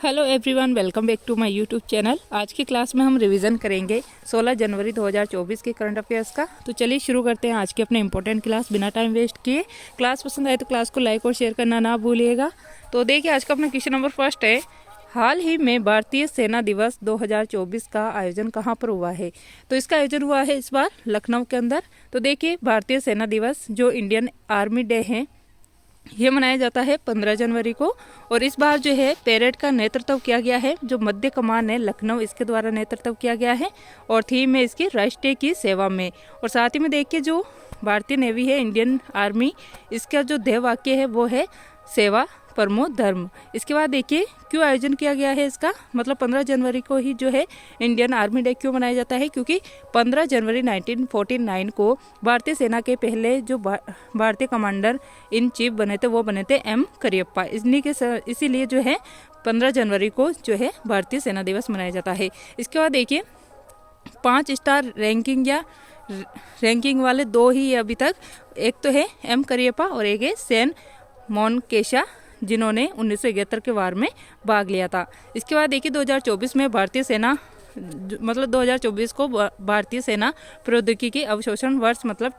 Hello everyone, welcome back to my YouTube channel. आज की class में हम रिवीजन करेंगे 16 जनवरी 2024 के करंट अफेयर्स का। तो चलिए शुरू करते हैं आज की अपने इंपॉर्टेंट क्लास बिना टाइम वेस्ट किए। क्लास पसंद आए तो क्लास को लाइक और शेयर करना ना भूलिएगा। तो देखिए आज का अपना क्वेश्चन नंबर फर्स्ट है, हाल ही में भारतीय सेना दिवस 2024 का आयोजन कहाँ पर हुआ है। तो इसका आयोजन हुआ है इस बार लखनऊ के अंदर। तो देखिए भारतीय सेना दिवस जो इंडियन आर्मी डे है ये मनाया जाता है 15 जनवरी को। और इस बार जो है पेरेड का नेतृत्व किया गया है, जो मध्य कमान है लखनऊ इसके द्वारा नेतृत्व किया गया है। और थीम है इसकी राष्ट्र की सेवा में। और साथ ही में देखिए जो भारतीय नेवी है इंडियन आर्मी, इसका जो ध्येय वाक्य है वो है सेवा परमो धर्म। इसके बाद देखिए क्यों आयोजन किया गया है इसका, मतलब 15 जनवरी को ही जो है इंडियन आर्मी डे क्यों मनाया जाता है, क्योंकि 15 जनवरी 1949 को भारतीय सेना के पहले जो भारतीय कमांडर इन चीफ बने थे वो बने थे एम करियप्पा। इसीलिए जो है 15 जनवरी को जो है भारतीय सेना दिवस मनाया जाता है। इसके बाद देखिए 5 स्टार रैंकिंग वाले दो ही अभी तक, एक तो है एम करियप्पा और एक है सेन मोनकेशा जिन्होंने 1971 के वार में भाग लिया था। इसके बाद देखिए 2024 में भारतीय सेना मतलब 2024 को भारतीय सेना प्रौद्योगिकी अवशोषण वर्ष मतलब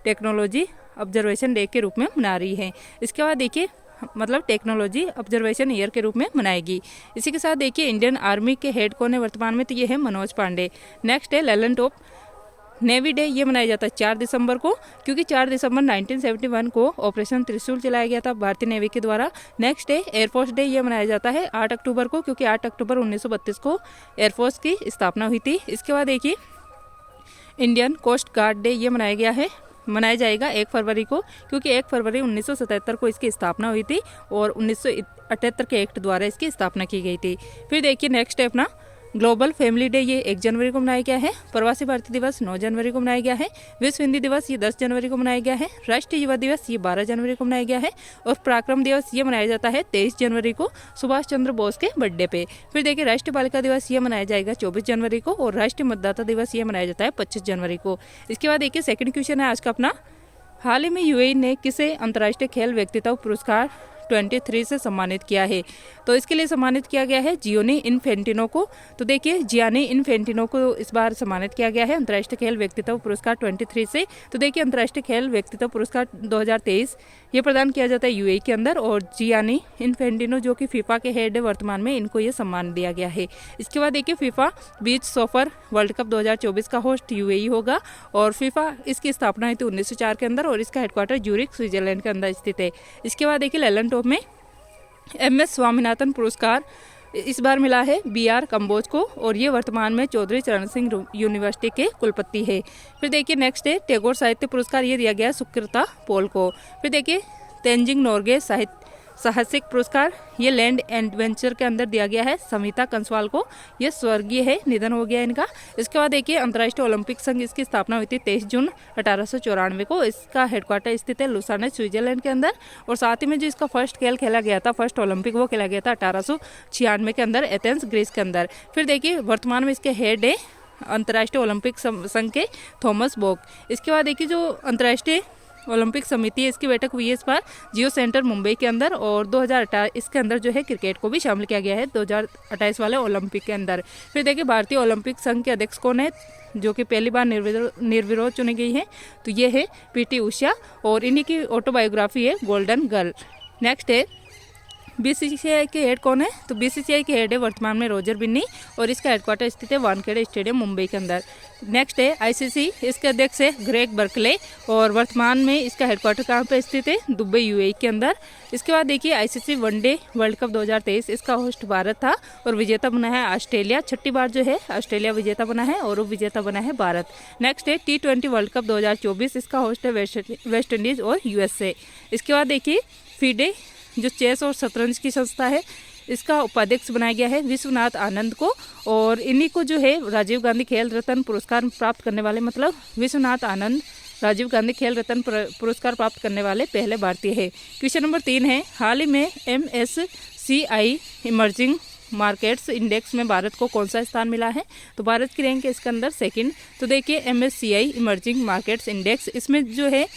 टेक्नोलॉजी ऑब्जर्वेशन डे के रूप में मना रही है। इसके बाद देखिए मतलब टेक्नोलॉजी ऑब्जर्वेशन ईयर के रूप में मनाएगी। इसी के साथ देखिए इंडियन आर्मी के हेड कौन है वर्तमान में, तो ये है मनोज पांडे। नेक्स्ट है ललन टॉप नेवी डे, ये मनाया जाता है 4 दिसंबर को, क्योंकि 4 दिसंबर 1971 को ऑपरेशन त्रिशूल चलाया गया था भारतीय नेवी के द्वारा। नेक्स्ट है एयरफोर्स डे, ये मनाया जाता है 8 अक्टूबर को, क्योंकि 8 अक्टूबर 1932 को एयरफोर्स की स्थापना हुई थी। इसके बाद देखिए इंडियन कोस्ट गार्ड डे, ये मनाया जाएगा 1 फरवरी को, क्योंकि 1 फरवरी 1977 को इसकी स्थापना हुई थी और 1978 के एक्ट द्वारा इसकी स्थापना की गई थी। फिर देखिए नेक्स्ट है अपना ग्लोबल फैमिली डे, ये 1 जनवरी को मनाया गया है। प्रवासी भारतीय दिवस 9 जनवरी को मनाया गया है। विश्व हिंदी दिवस ये 10 जनवरी को मनाया गया है। राष्ट्रीय युवा दिवस ये 12 जनवरी को मनाया गया है। और पराक्रम दिवस ये मनाया जाता है 23 जनवरी को सुभाष चंद्र बोस के बर्थडे पे। फिर देखिए राष्ट्रीय बालिका दिवस ये मनाया जाएगा 24 जनवरी को और राष्ट्रीय मतदाता दिवस ये मनाया जाता है 25 जनवरी को। इसके बाद देखिए सेकंड क्वेश्चन है आज का अपना, हाल ही में यूएई ने किसे अंतर्राष्ट्रीय खेल व्यक्तित्व पुरस्कार 23 से सम्मानित किया है। तो इसके लिए सम्मानित किया गया है जियोनी इन्फेंटिनो को। तो देखिए जियानी इन्फेंटिनो को इस बार सम्मानित किया गया है अंतर्राष्ट्रीय खेल व्यक्तित्व पुरस्कार 23 से। तो देखिए अंतर्राष्ट्रीय खेल व्यक्तित्व पुरस्कार 2023 ये प्रदान किया जाता है यूएई के अंदर, और जियानी इन्फेंटिनो जो कि फीफा के हेड है वर्तमान में, इनको ये सम्मान दिया गया है। इसके बाद देखिए FIFA beach soccer world cup 2024 का होस्ट यूएई होगा। और फीफा इसकी स्थापना हुई थी 1904 के अंदर और इसका हेडक्वार्टर ज्यूरिख स्विट्जरलैंड के अंदर स्थित है। इसके बाद देखिए ललन टॉप में एमएस स्वामीनाथन पुरस्कार इस बार मिला है बीआर कंबोज को, और ये वर्तमान में चौधरी चरण सिंह यूनिवर्सिटी के कुलपति है। फिर देखिए नेक्स्ट है टैगोर साहित्य पुरस्कार, ये दिया गया सुकृता पॉल को। फिर देखिए तेंजिंग नोर्गे साहसिक पुरस्कार ये लैंड एडवेंचर के अंदर दिया गया है समिता कंसवाल को, ये स्वर्गीय है, निधन हो गया इनका। इसके बाद देखिए अंतर्राष्ट्रीय ओलंपिक संघ इसकी स्थापना हुई थी 23 जून 1894 को। इसका हेडक्वार्टर स्थित है लुसाने स्विट्जरलैंड के अंदर। और साथ ही में जो इसका फर्स्ट खेल खेला गया था, फर्स्ट ओलंपिक, वो खेला गया था 1896 के अंदर एथेंस ग्रीस के अंदर। फिर देखिए वर्तमान में इसके हेड है अंतर्राष्ट्रीय ओलंपिक संघ के थॉमस बॉक। इसके बाद देखिए जो अंतर्राष्ट्रीय ओलंपिक समिति है इसकी बैठक हुई है इस बार जियो सेंटर मुंबई के अंदर। और 2018 इसके अंदर जो है क्रिकेट को भी शामिल किया गया है 2028 वाले ओलंपिक के अंदर। फिर देखिए भारतीय ओलंपिक संघ के अध्यक्ष कौन है, जो कि पहली बार निर्विरोध चुनी गई है, तो ये है पीटी उषा, और इन्हीं की ऑटोबायोग्राफी है गोल्डन गर्ल। नेक्स्ट है बीसीसीआई के हेड कौन है, तो बीसीसीआई के हेड है वर्तमान में रोजर बिन्नी, और इसका हेडक्वार्टर स्थित है वानखेड़े स्टेडियम मुंबई के अंदर। नेक्स्ट है आईसीसी, इसके अध्यक्ष है ग्रेग बर्कले, और वर्तमान में इसका हेडक्वार्टर कहाँ पे स्थित है, दुबई यूएई के अंदर। इसके बाद देखिए आईसीसी वनडे वर्ल्ड कप 2023 इसका होस्ट भारत था और विजेता बना है ऑस्ट्रेलिया। 6ठी बार जो है ऑस्ट्रेलिया विजेता बना है और विजेता बना है भारत। नेक्स्ट है T20 वर्ल्ड कप 2024 इसका होस्ट है वेस्ट इंडीज और यूएसए। इसके बाद देखिए फीडे जो चेस और शतरंज की संस्था है इसका उपाध्यक्ष बनाया गया है विश्वनाथ आनंद को, और इन्हीं को जो है राजीव गांधी खेल रत्न पुरस्कार प्राप्त करने वाले, मतलब विश्वनाथ आनंद राजीव गांधी खेल रत्न पुरस्कार प्राप्त करने वाले पहले भारतीय है। क्वेश्चन नंबर 3 है, हाल ही में MSCI इमर्जिंग मार्केट्स इंडेक्स में भारत को कौन सा स्थान मिला है, तो भारत की रैंक है इसके अंदर सेकंड। तो देखिए MSCI इमर्जिंग मार्केट्स इंडेक्स, इसमें जो है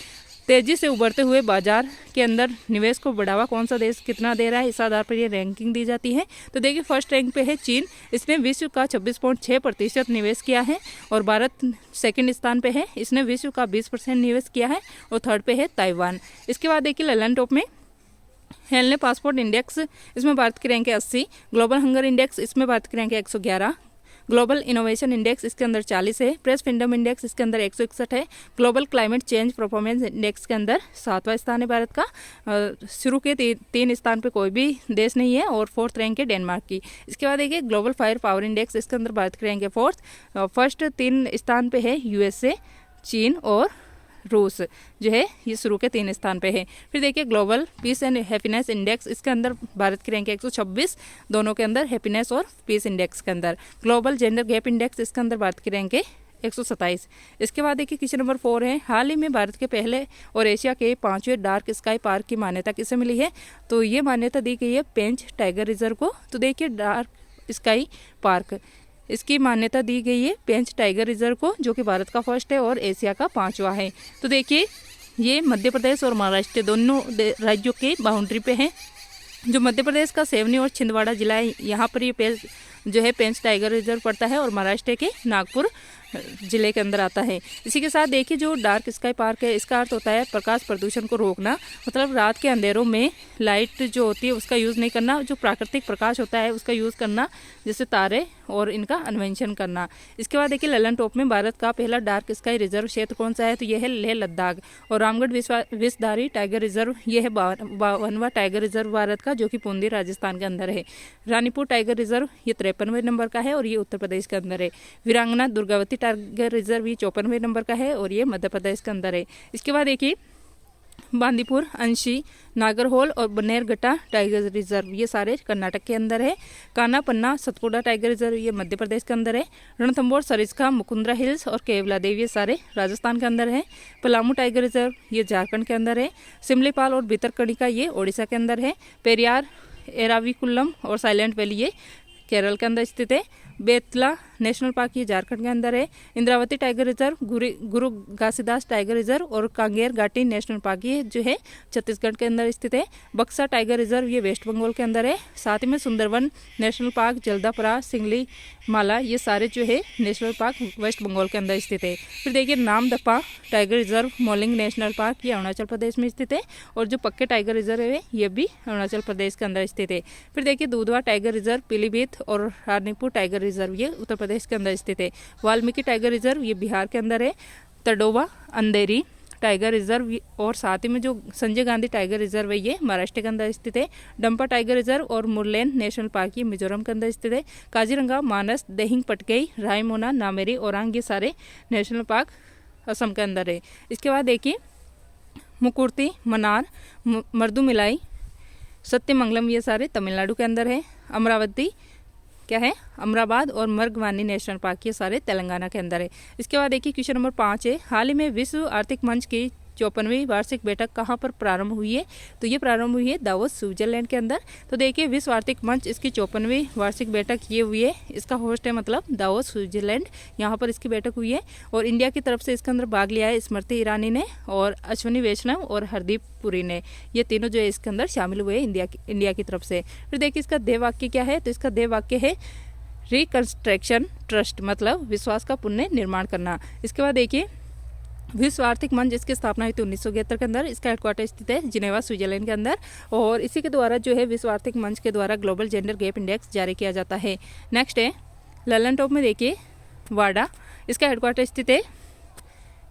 तेजी से उभरते हुए बाजार के अंदर निवेश को बढ़ावा कौन सा देश कितना दे रहा है, इस आधार पर ये रैंकिंग दी जाती है। तो देखिए फर्स्ट रैंक पे है चीन, इसने विश्व का 26.6% निवेश किया है। और भारत सेकंड स्थान पे है, इसने विश्व का 20% निवेश किया है। और थर्ड पे है ताइवान। इसके बाद देखिए ललन टॉप में हेलने पासपोर्ट इंडेक्स, इसमें भारत की रैंक है 80। ग्लोबल हंगर इंडेक्स, इसमें भारत की रैंक है 111। ग्लोबल इनोवेशन इंडेक्स इसके अंदर 40 है। प्रेस फ्रीडम इंडेक्स इसके अंदर 161 है। Global climate change performance index के अंदर 7वां स्थान है भारत का। शुरू के 3 स्थान पे कोई भी देश नहीं है। और 4th रैंक है डेनमार्क की। इसके बाद देखिए ग्लोबल फायर पावर इंडेक्स, इसके अंदर भारत की रैंक है 4th। फर्स्ट 3 स्थान पे है यूएसए, चीन और रूस, जो है ये शुरू के 3 स्थान पे है। फिर देखिए global piece and happiness index, इसके अंदर भारत की रैंक है 126, दोनों के अंदर हैप्पीनेस और पीस इंडेक्स के अंदर। ग्लोबल जेंडर गैप इंडेक्स, इसके अंदर भारत की रैंक है 127। इसके बाद देखिए क्वेश्चन नंबर 4 है, हाल ही में भारत के पहले और एशिया के 5वें डार्क स्काई पार्क की मान्यता किसे मिली है। तो ये मान्यता दी गई है पेंच टाइगर रिजर्व को। तो देखिए डार्क स्काई पार्क, इसकी मान्यता दी गई है पेंच टाइगर रिजर्व को, जो कि भारत का फर्स्ट है और एशिया का 5वां है। तो देखिए ये मध्य प्रदेश और महाराष्ट्र दोनों राज्यों के बाउंड्री पे है। जो मध्य प्रदेश का सेवनी और छिंदवाड़ा जिला है, यहाँ पर ये जो है पेंच टाइगर रिजर्व पड़ता है और महाराष्ट्र के नागपुर जिले के अंदर आता है। इसी के साथ देखिए जो डार्क स्काई पार्क है, इसका अर्थ होता है प्रकाश प्रदूषण को रोकना, मतलब रात के अंधेरों में लाइट जो होती है उसका यूज़ नहीं करना, जो प्राकृतिक प्रकाश होता है उसका यूज़ करना, जैसे तारे और इनका अन्वेषण करना। इसके बाद देखिए ललन टॉप में भारत का पहला डार्क स्काई रिजर्व क्षेत्र कौन सा है। तो यह है लेह लद्दाख। और रामगढ़ विषधारी टाइगर रिजर्व, यह है 52वां टाइगर रिजर्व भारत का, जो कि बूंदी राजस्थान के अंदर है। रानीपुर टाइगर रिजर्व ये 53वें नंबर का है और ये उत्तर प्रदेश के अंदर है। वीरांगना दुर्गावती टाइगर रिजर्व ये 54वें नंबर का है और ये मध्य प्रदेश के अंदर है। इसके बाद देखिए बांदीपुर, अंशी, नागरहोल और बनेरघट्टा टाइगर रिजर्व ये सारे कर्नाटक के अंदर है। काना पन्ना सतपुड़ा टाइगर रिजर्व ये मध्य प्रदेश के अंदर है। रणथंबोर, सरिस्का, मुकुंदरा हिल्स और केवला देवी ये सारे राजस्थान के अंदर है। पलामू टाइगर रिजर्व ये झारखंड के अंदर है। सिमलीपाल और भितरकनिका ये ओडिशा के अंदर है। पेरियार, एराविकुलम और साइलेंट वैली ये केरल के अंदर स्थित है। बेतला नेशनल पार्क ये झारखंड के अंदर है। इंद्रावती टाइगर रिजर्व, गुरु घासीदास टाइगर रिजर्व और कांगेर घाटी नेशनल पार्क ये जो है छत्तीसगढ़ के अंदर स्थित है। बक्सा टाइगर रिजर्व ये वेस्ट बंगाल के अंदर है। साथ ही में सुंदरवन नेशनल पार्क, जल्दापरा, सिंगली माला ये सारे जो है नेशनल पार्क वेस्ट बंगाल के अंदर स्थित है। फिर देखिए Namdapha tiger reserve, moulding national park ये अरुणाचल प्रदेश में स्थित है। और जो पक्के टाइगर रिजर्व है ये भी अरुणाचल प्रदेश के अंदर स्थित है। फिर देखिए दूधवा टाइगर रिजर्व, पीलीभीत और रानीपुर टाइगर रिजर्व ये उत्तर प्रदेश के अंदर स्थित है। वाल्मीकि टाइगर रिजर्व ये बिहार के अंदर है। तडोवा अंधेरी टाइगर रिजर्व और साथ ही में जो संजय गांधी टाइगर रिजर्व है ये महाराष्ट्र के अंदर स्थित है। डंपा टाइगर रिजर्व और मुरलेन नेशनल पार्क ये मिजोरम के अंदर स्थित है। काजीरंगा, मानस, देहिंग पटकई, रायमोना, नामेरी, ओरांग ये सारे नेशनल पार्क असम के अंदर है। इसके बाद देखिए मुकुर्ती, मनार, मर्दुमिलाई, सत्यमंगलम ये सारे तमिलनाडु के अंदर है। अमरावती क्या है, अमराबाद और मर्गवानी नेशनल पार्क ये सारे तेलंगाना के अंदर है। इसके बाद देखिए क्वेश्चन नंबर 5 है, हाल ही में विश्व आर्थिक मंच की 54वीं वार्षिक बैठक कहाँ पर प्रारंभ हुई है। तो ये प्रारंभ हुई है दावोस स्विट्जरलैंड के अंदर। तो देखिए विश्व आर्थिक मंच इसकी 54वीं वार्षिक बैठक ये हुई है, इसका होस्ट है मतलब दावोस स्विट्जरलैंड, यहाँ पर इसकी बैठक हुई है। और इंडिया की तरफ से इसके अंदर भाग लिया है स्मृति ईरानी ने और अश्विनी वैष्णव और हरदीप पुरी ने, ये तीनों जो है इसके अंदर शामिल हुए इंडिया की तरफ से। फिर देखिए इसका ध्येय वाक्य क्या है। तो इसका ध्येय वाक्य है रिकंस्ट्रक्शन ट्रस्ट, मतलब विश्वास का पुनः निर्माण करना। इसके बाद देखिए विश्व आर्थिक मंच इसकी स्थापना हुई थी 1971 के अंदर। इसका हेडक्वार्टर स्थित है जिनेवा स्विट्जरलैंड के अंदर। और इसी के द्वारा जो है विश्व आर्थिक मंच के द्वारा ग्लोबल जेंडर गैप इंडेक्स जारी किया जाता है। नेक्स्ट है ललन टॉप में देखिए वाडा, इसका हेडक्वार्टर स्थित है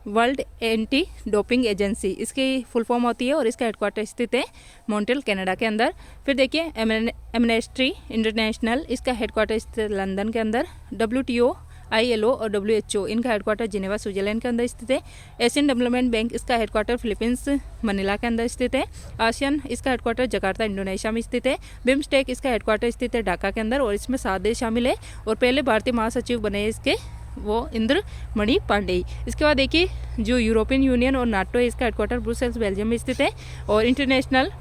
वर्ल्ड एंटी डोपिंग एजेंसी, इसकी फुल फॉर्म होती है और इसका हेडक्वार्टर स्थित है मॉन्ट्रियल कनाडा के अंदर। फिर देखिए एमनेस्टी इंटरनेशनल, इसका हेडक्वार्टर स्थित है लंदन के अंदर। WTO, ILO और WHO इनका हेडक्वार्टर जिनेवा स्विट्जरलैंड के अंदर स्थित है। एशियन डेवलपमेंट बैंक इसका हेडक्वार्टर फिलीपींस मनीला के अंदर स्थित है। आसियान इसका हेडक्वार्टर जकार्ता इंडोनेशिया में स्थित है। बिम्स्टेक इसका हेडक्वार्टर स्थित है ढाका के अंदर और इसमें 7 देश शामिल है। और पहले भारतीय महासचिव बने इसके वो इंद्रमणि पांडेय। इसके बाद देखिए जो यूरोपियन यूनियन और नाटो है इसका हेडक्वार्टर ब्रुसेल्स बेल्जियम में स्थित है। और इंटरनेशनल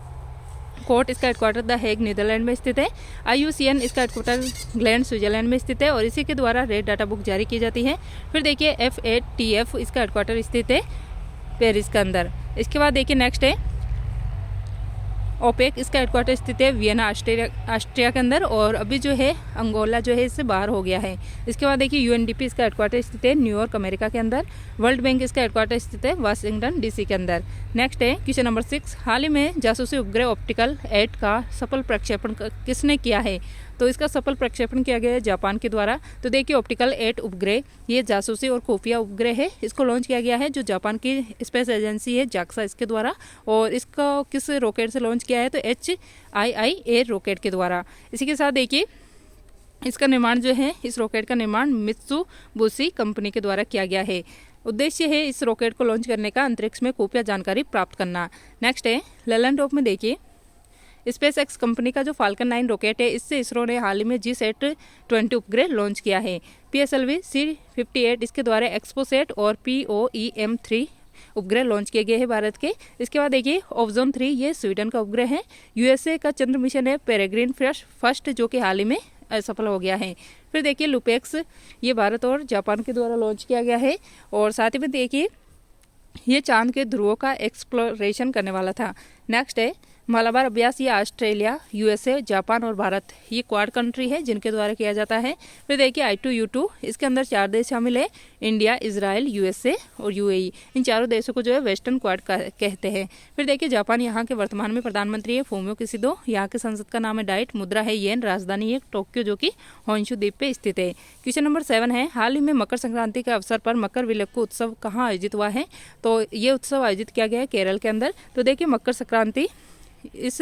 कोर्ट इसका हेडक्वार्टर द हेग नीदरलैंड में स्थित है। IUCN इसका हेडक्वार्टर ग्लैंड स्विट्जरलैंड में स्थित है और इसी के द्वारा रेड डाटा बुक जारी की जाती है। फिर देखिए FATF इसका हेडक्वार्टर स्थित है पेरिस के अंदर। इसके बाद देखिए नेक्स्ट है ओपेक, इसका हेडक्वार्टर स्थित है वियना ऑस्ट्रिया के अंदर, और अभी जो है अंगोला जो है इससे बाहर हो गया है। इसके बाद देखिए यूएनडीपी, इसका हेडक्वार्टर स्थित है न्यूयॉर्क अमेरिका के अंदर। वर्ल्ड बैंक, इसका हेडक्वार्टर स्थित है वाशिंगटन डीसी के अंदर। नेक्स्ट है क्वेश्चन नंबर 6, हाल ही में जासूसी उपग्रह ऑप्टिकल 8 का सफल प्रक्षेपण किसने किया है? तो इसका सफल प्रक्षेपण किया गया है जापान के द्वारा। तो देखिए ऑप्टिकल 8 उपग्रह ये जासूसी और खुफिया उपग्रह है, इसको लॉन्च किया गया है जो जापान की स्पेस एजेंसी है जाक्सा, इसके द्वारा। और इसको किस रॉकेट से लॉन्च किया है? तो HII-A रॉकेट के द्वारा। इसी के साथ देखिए इसका निर्माण जो है, इस रॉकेट का निर्माण मित्सुबिशी कंपनी के द्वारा किया गया है। उद्देश्य है इस रॉकेट को लॉन्च करने का अंतरिक्ष में खुफिया जानकारी प्राप्त करना। नेक्स्ट है लैलन टॉप में देखिए स्पेस एक्स कंपनी का जो फाल्कन 9 रॉकेट है, इससे इसरो ने हाल ही में GSAT-20 उपग्रह लॉन्च किया है। PSLV C-58 इसके द्वारा एक्सपोसेट और POEM-3 उपग्रह लॉन्च किए गए हैं भारत के। इसके बाद देखिए ओवजोन 3 ये स्वीडन का उपग्रह है। USA का चंद्र मिशन है पेरेग्रीन फर्स्ट, जो कि हाल ही में असफल हो गया है। फिर देखिए लुपेक्स, ये भारत और जापान के द्वारा लॉन्च किया गया है। और साथ ही में देखिए ये चांद के ध्रुवों का एक्सप्लोरेशन करने वाला था। नेक्स्ट है मालाबार अभ्यास, ये ऑस्ट्रेलिया, USA, जापान और भारत ये क्वाड कंट्री है जिनके द्वारा किया जाता है। फिर देखिए I2U2, इसके अंदर 4 देश शामिल है, इंडिया, इजराइल, USA और UAE। इन चारों देशों को जो है वेस्टर्न क्वाड कहते हैं। फिर देखिए जापान, यहाँ के वर्तमान में प्रधानमंत्री है फूमियो किशिडो, यहाँ के संसद का नाम है डाइट, मुद्रा है येन, राजधानी है टोक्यो जो कि होन्शु द्वीप पे स्थित है। क्वेश्चन नंबर 7 है हाल ही में मकर संक्रांति के अवसर पर मकर विलक्कू उत्सव कहाँ आयोजित हुआ है? तो ये उत्सव आयोजित किया गया है केरल के अंदर। तो देखिए मकर संक्रांति इस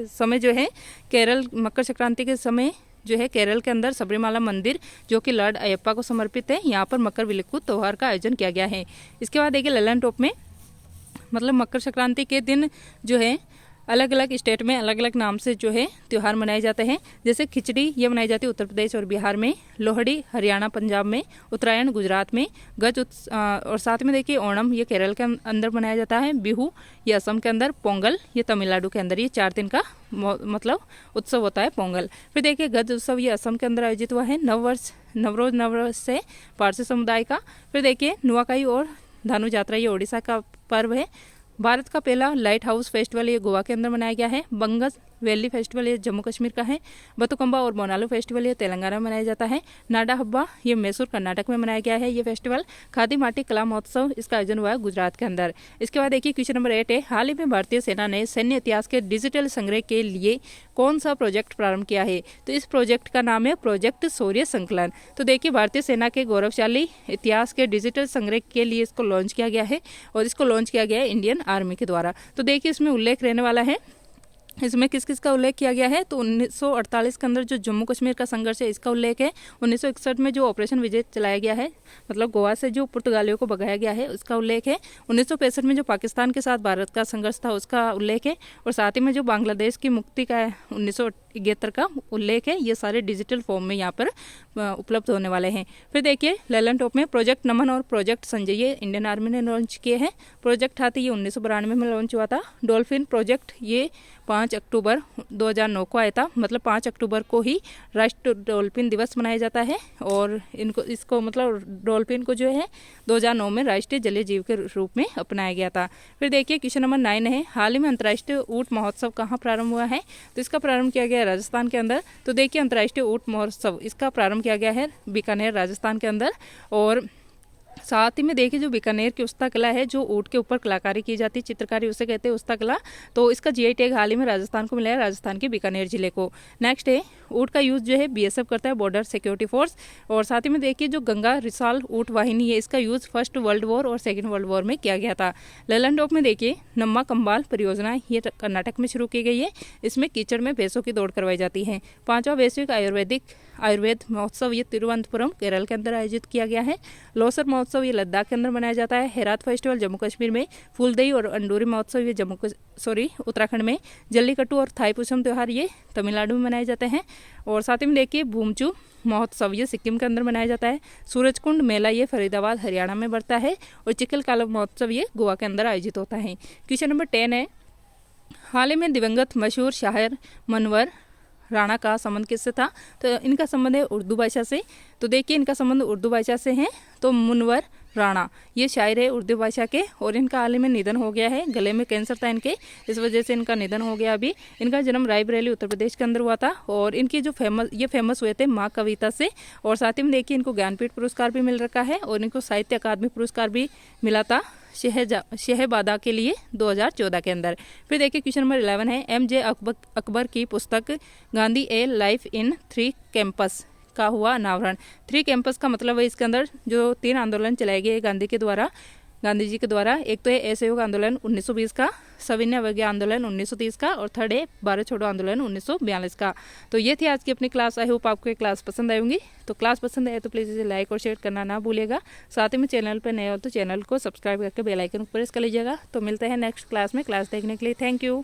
समय जो है केरल, मकर संक्रांति के समय जो है केरल के अंदर सबरीमाला मंदिर जो कि लॉर्ड अयप्पा को समर्पित है, यहाँ पर मकर विलक्कू त्योहार का आयोजन किया गया है। इसके बाद देखिए ललन टॉप में मतलब मकर संक्रांति के दिन जो है अलग अलग स्टेट में अलग अलग नाम से जो है त्यौहार मनाए जाते हैं। जैसे खिचड़ी ये मनाई जाती है उत्तर प्रदेश और बिहार में, लोहड़ी हरियाणा पंजाब में, उत्तरायण गुजरात में, गज और साथ में देखिए ओणम ये केरल के अंदर मनाया जाता है, बिहू ये असम के अंदर, पोंगल ये तमिलनाडु के अंदर। ये 4 दिन का मतलब उत्सव होता है पोंगल। फिर देखिए गज उत्सव ये असम के अंदर आयोजित हुआ है। नवरोज से पारसी समुदाय का। फिर देखिए नुआखाई और धानु यात्रा ये ओडिशा का पर्व है। भारत का पहला लाइट हाउस फेस्टिवल ये गोवा के अंदर मनाया गया है। बंगस वैली फेस्टिवल ये जम्मू कश्मीर का है। बतुकंबा और मोनालू फेस्टिवल ये तेलंगाना में मनाया जाता है। नाडा हब्बा ये मैसूर कर्नाटक में मनाया गया है। ये फेस्टिवल खादी माटी कला महोत्सव इसका आयोजन हुआ है गुजरात के अंदर। इसके बाद देखिए क्वेश्चन नंबर 8 है हाल ही में भारतीय सेना ने सैन्य इतिहास के डिजिटल संग्रह के लिए कौन सा प्रोजेक्ट प्रारंभ किया है? तो इस प्रोजेक्ट का नाम है प्रोजेक्ट शौर्य संकलन। तो देखिए भारतीय सेना के गौरवशाली इतिहास के डिजिटल संग्रह के लिए इसको लॉन्च किया गया है और इसको लॉन्च किया गया है इंडियन आर्मी के द्वारा। तो देखिए इसमें उल्लेख रहने वाला है, इसमें किस किस का उल्लेख किया गया है? तो 1948 के अंदर जो जम्मू कश्मीर का संघर्ष है इसका उल्लेख है। 1961 में जो ऑपरेशन विजय चलाया गया है मतलब गोवा से जो पुर्तगालियों को भगाया गया है उसका उल्लेख है। 1965 में जो पाकिस्तान के साथ भारत का संघर्ष था उसका उल्लेख है। और साथ ही में जो बांग्लादेश की मुक्ति का 1971 का उल्लेख है। ये सारे डिजिटल फॉर्म में यहाँ पर उपलब्ध होने वाले हैं। फिर देखिए ललन टॉप में प्रोजेक्ट नमन और प्रोजेक्ट संजय ये इंडियन आर्मी ने लॉन्च किए हैं। प्रोजेक्ट हाथी ये 1992 में लॉन्च हुआ था। डॉल्फिन प्रोजेक्ट ये 5 अक्टूबर 2009 को आया था। मतलब 5 अक्टूबर को ही राष्ट्रीय डॉल्फिन दिवस मनाया जाता है और इसको मतलब डॉल्फिन को जो है 2009 में राष्ट्रीय जलीय जीव के रूप में अपनाया गया था। फिर देखिए क्वेश्चन नंबर 9 है हाल ही में अंतर्राष्ट्रीय ऊंट महोत्सव कहाँ प्रारंभ हुआ है? तो इसका प्रारंभ किया गया है राजस्थान के अंदर। तो देखिए अंतर्राष्ट्रीय ऊंट महोत्सव इसका प्रारंभ किया गया है बीकानेर राजस्थान के अंदर। और साथ ही में देखिए जो बीकानेर की उस्ता कला है, जो ऊंट के ऊपर कलाकारी की जाती है, चित्रकारी उसे कहते हैं उस्ता कला। तो इसका GI टैग हाल ही में राजस्थान को मिला है, राजस्थान के बीकानेर जिले को। नेक्स्ट है ऊंट का यूज जो है BSF करता है, बॉर्डर सिक्योरिटी फोर्स। और साथ ही में देखिए जो गंगा रिसाल ऊंट वाहिनी है इसका यूज फर्स्ट वर्ल्ड वॉर और सेकेंड वर्ल्ड वॉर में किया गया था। ललन टॉप में देखिए नम्मा कंबाल परियोजना ये कर्नाटक में शुरू की गई है। इसमें कीचड़ में भैंसों की दौड़ करवाई जाती है। 5वां वैश्विक आयुर्वेद महोत्सव ये तिरुवनंतपुरम केरल के अंदर आयोजित किया गया है। लोसर महोत्सव ये लद्दाख के अंदर मनाया जाता है। हेरात फेस्टिवल जम्मू कश्मीर में। फूलदेई और अंडूरी महोत्सव ये उत्तराखंड में। जल्लीकट्टू और थाईपुसम त्यौहार ये तमिलनाडु में मनाए जाते हैं। और साथ ही में देखिए भूमचू महोत्सव ये सिक्किम के अंदर मनाया जाता है। सूरजकुंड मेला ये फरीदाबाद हरियाणा में बढ़ता है। और चिकल कालम महोत्सव ये गोवा के अंदर आयोजित होता है। क्वेश्चन नंबर 10 है हाल ही में दिवंगत मशहूर शायर मनवर राणा का संबंध किससे था? तो इनका संबंध है उर्दू भाषा से। तो देखिए इनका संबंध उर्दू भाषा से है। तो मुनवर राणा, ये शायर है उर्दू भाषा के और इनका हाल ही में निधन हो गया है। गले में कैंसर था इनके, इस वजह से इनका निधन हो गया अभी। इनका जन्म रायबरेली उत्तर प्रदेश के अंदर हुआ था और इनकी जो फेमस हुए थे माँ कविता से। और साथ ही में देखिए इनको ज्ञानपीठ पुरस्कार भी मिल रखा है और इनको साहित्य अकादमी पुरस्कार भी मिला था शहबादा के लिए 2014 के अंदर। फिर देखिए क्वेश्चन नंबर 11 है, MJ अकबर की पुस्तक गांधी ए लाइफ इन 3 कैंपस का हुआ अनावरण। 3 कैंपस का मतलब है इसके अंदर जो 3 आंदोलन चलाए गए गांधी जी के द्वारा। एक तो है असहयोग आंदोलन 1920 का, सविनय अवज्ञा आंदोलन 1930 का और थर्ड है भारत छोड़ो आंदोलन 1942 का। तो ये थी आज की अपनी क्लास। आई होप आपको ये क्लास पसंद आई होंगी। तो क्लास पसंद आए तो प्लीज़ इसे लाइक और शेयर करना ना भूलिएगा। साथ ही में चैनल पर नए हो तो चैनल को सब्सक्राइब करके बेल आइकन प्रेस कर लीजिएगा। तो मिलते हैं नेक्स्ट क्लास में। क्लास देखने के लिए थैंक यू।